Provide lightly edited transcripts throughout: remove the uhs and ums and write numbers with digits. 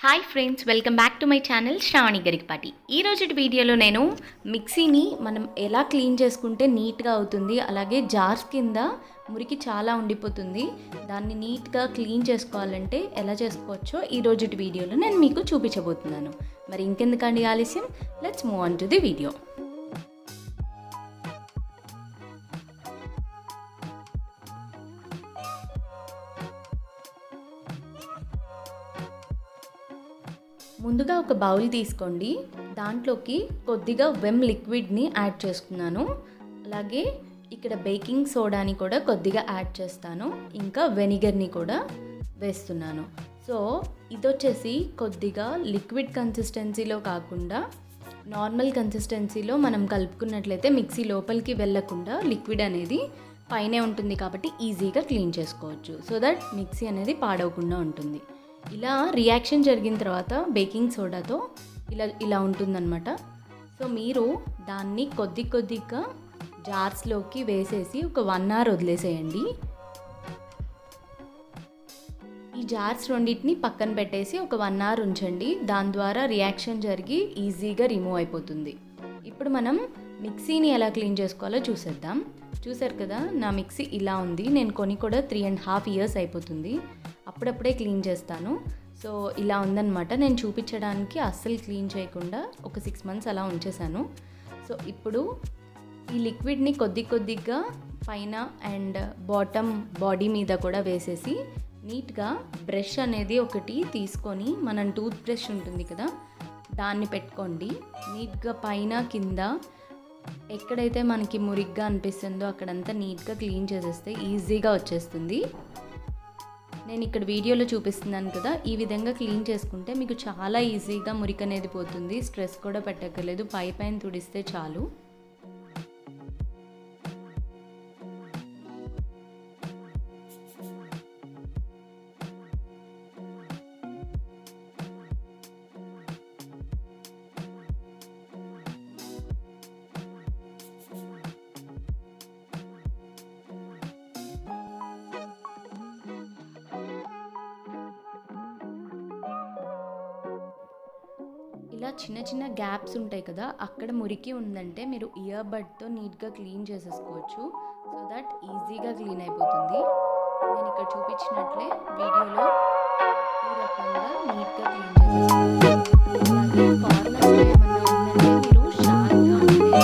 Hi friends, welcome back to my channel Sravani Garikapati. ఈ రోజు వీడియోలో నేను మిక్సీని మనం ఎలా క్లీన్ చేసుకుంటే నీట్గా అవుతుంది, అలాగే జార్స్ కింద మురికి చాలా ఉండిపోతుంది, దాన్ని నీట్గా క్లీన్ చేసుకోవాలంటే ఎలా చేసుకోవచ్చో ఈ రోజు వీడియోలో నేను మీకు చూపించబోతున్నాను. మరి ఇంకెందుకండి ఆలస్యం, let's move on to the video. ముందుగా ఒక బౌల్ తీసుకోండి. దాంట్లోకి కొద్దిగా వెమ్ లిక్విడ్ని యాడ్ చేసుకున్నాను. అలాగే ఇక్కడ బేకింగ్ సోడాని కూడా కొద్దిగా యాడ్ చేస్తాను. ఇంకా వెనిగర్ని కూడా వేస్తున్నాను. సో ఇది వచ్చేసి కొద్దిగా లిక్విడ్ కన్సిస్టెన్సీలో కాకుండా నార్మల్ కన్సిస్టెన్సీలో మనం కలుపుకున్నట్లయితే మిక్సీ లోపలికి వెళ్ళకుండా లిక్విడ్ అనేది పైనే ఉంటుంది, కాబట్టి ఈజీగా క్లీన్ చేసుకోవచ్చు. సో దట్ మిక్సీ అనేది పాడవకుండా ఉంటుంది. ఇలా రియాక్షన్ జరిగిన తర్వాత బేకింగ్ సోడాతో ఇలా ఉంటుందన్నమాట. సో మీరు దాన్ని కొద్దిగా జార్స్లోకి వేసేసి ఒక 1 hour వదిలేసేయండి. ఈ జార్స్ రెండింటిని పక్కన పెట్టేసి ఒక 1 hour ఉంచండి. దాని ద్వారా రియాక్షన్ జరిగి ఈజీగా రిమూవ్ అయిపోతుంది. ఇప్పుడు మనం మిక్సీని ఎలా క్లీన్ చేసుకోవాలో చూసేద్దాం. చూసారు కదా, నా మిక్సీ ఇలా ఉంది. నేను కొని కూడా 3.5 years అయిపోతుంది. అప్పుడప్పుడే క్లీన్ చేస్తాను. సో ఇలా ఉందన్నమాట. నేను చూపించడానికి అస్సలు క్లీన్ చేయకుండా ఒక 6 months అలా ఉంచేసాను. సో ఇప్పుడు ఈ లిక్విడ్ని కొద్దిగా పైన అండ్ బాటమ్ బాడీ మీద కూడా వేసేసి నీట్గా బ్రష్ అనేది ఒకటి తీసుకొని, మనం టూత్ బ్రష్ ఉంటుంది కదా, దాన్ని పెట్టుకోండి. నీట్గా పైన కింద ఎక్కడైతే మనకి మురిగ్గా అనిపిస్తుందో అక్కడంతా నీట్గా క్లీన్ చేసేస్తే ఈజీగా వచ్చేస్తుంది. నేను ఇక్కడ వీడియోలో చూపిస్తున్నాను కదా, ఈ విధంగా క్లీన్ చేసుకుంటే మీకు చాలా ఈజీగా మురికి అనేది పోతుంది. స్ట్రెస్ కూడా పెట్టక్కర్లేదు, పైన తుడిస్తే చాలు. ఇలా చిన్న గ్యాప్స్ ఉంటాయి కదా, అక్కడ మురికి ఉందంటే మీరు ఇయర్ బడ్తో నీట్గా క్లీన్ చేసేసుకోవచ్చు. సో దట్ ఈజీగా క్లీన్ అయిపోతుంది. నేను ఇక్కడ చూపించినట్లే వీడియోలో ఈ రకంగా నీట్గా క్లీన్ చేసేసుకోవచ్చు. అలాగే కార్నర్స్లో ఏమన్నా ఉందంటే మీరు షార్ప్గా ఉండే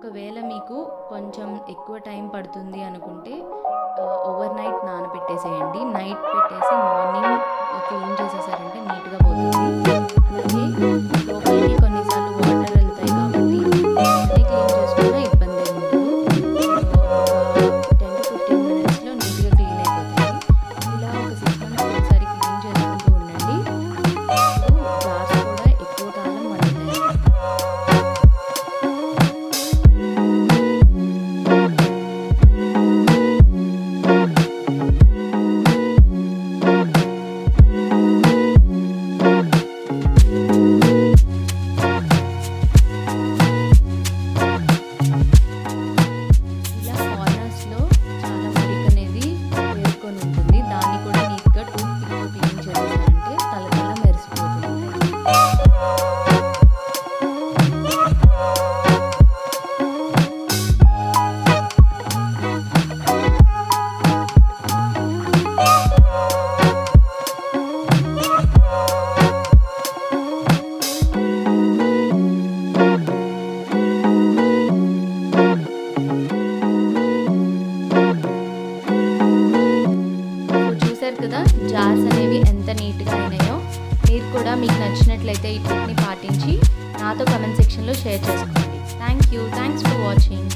ఒకవేళ మీకు కొంచెం ఎక్కువ టైం పడుతుంది అనుకుంటే ఓవర్ నైట్ నానబెట్టేసేయండి. నైట్ పెట్టేసి మార్నింగ్ క్లీన్ చేసేసారంటే నీట్గా పోతుంది. అలాగే లోపలికి కొన్నిసార్లు వాటర్ వెళ్తాయి కాబట్టి వెంటనే క్లీన్ చేసుకున్నా ఇబ్బంది ఏమి ఉండదు. 10 to 15 మినిట్స్లో నీట్గా క్లీన్ అయిపోతుంది. ఇలా ఒక 6 months ఒకసారి క్లీన్ చేసుకుంటూ ఉండండి. ఇప్పుడు జార్స్ కూడా ఎక్కువ కాలం మన్నుతాయి. కదా జార్స్ అనేవి ఎంత నీట్గా అయినాయో. మీరు కూడా మీకు నచ్చినట్లయితే ఈ ట్రిక్ని పాటించి నాతో కమెంట్ సెక్షన్లో షేర్ చేసుకోండి. Thanks for watching.